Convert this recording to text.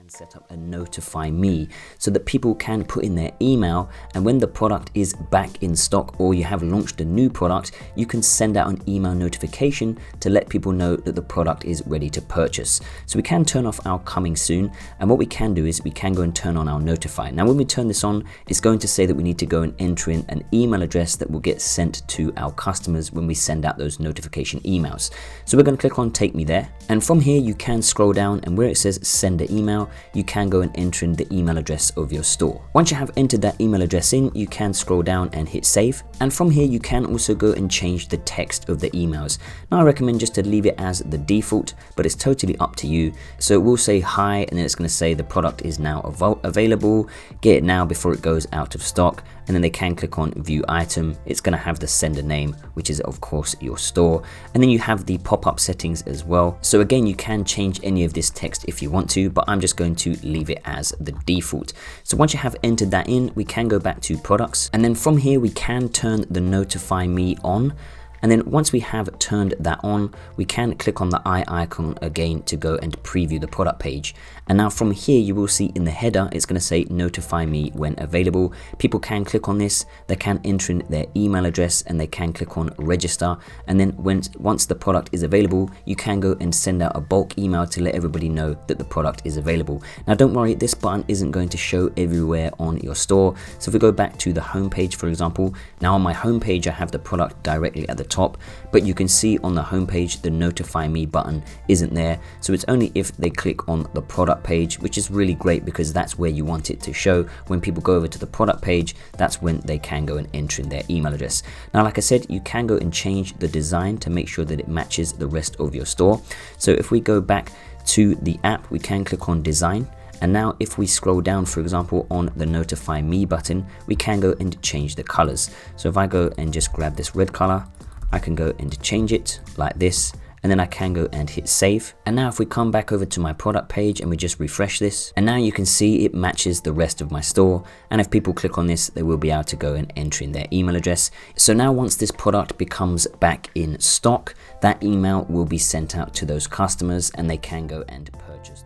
can set up a notify me so that people can put in their email, and when the product is back in stock or you have launched a new product, you can send out an email notification to let people know that the product is ready to purchase. So we can turn off our coming soon, and what we can do is we can go and turn on our notify. Now when we turn this on, it's going to say that we need to go and enter in an email address that will get sent to our customers when we send out those notification emails. So we're going to click on take me there, and from here you can scroll down, and where it says send an email, you can go and enter in the email address of your store. Once you have entered that email address in, you can scroll down and hit save, and from here you can also go and change the text of the emails. Now I recommend just to leave it as the default, but it's totally up to you. So it will say hi, and then it's going to say the product is now available, get it now before it goes out of stock, and then they can click on view item. It's going to have the sender name, which is of course your store, and then you have the pop-up settings as well. So again, you can change any of this text if you want to, but I'm just going to leave it as the default. So once you have entered that in, we can go back to products, and then from here we can turn the notify me on. And then once we have turned that on, we can click on the eye icon again to go and preview the product page. And now from here, you will see in the header, it's going to say notify me when available. People can click on this, they can enter in their email address, and they can click on register. And then once the product is available, you can go and send out a bulk email to let everybody know that the product is available. Now don't worry, this button isn't going to show everywhere on your store. So if we go back to the home page, for example, now on my home page, I have the product directly at the top, but you can see on the home page the notify me button isn't there. So it's only if they click on the product page, which is really great because that's where you want it to show. When people go over to the product page, that's when they can go and enter in their email address. Now like I said, you can go and change the design to make sure that it matches the rest of your store. So if we go back to the app, we can click on design. And now if we scroll down, for example, on the notify me button, we can go and change the colors. So if I go and just grab this red color, I can go and change it like this, and then I can go and hit save. And now if we come back over to my product page and we just refresh this, and now you can see it matches the rest of my store. And if people click on this, they will be able to go and enter in their email address. So now once this product becomes back in stock, that email will be sent out to those customers and they can go and purchase.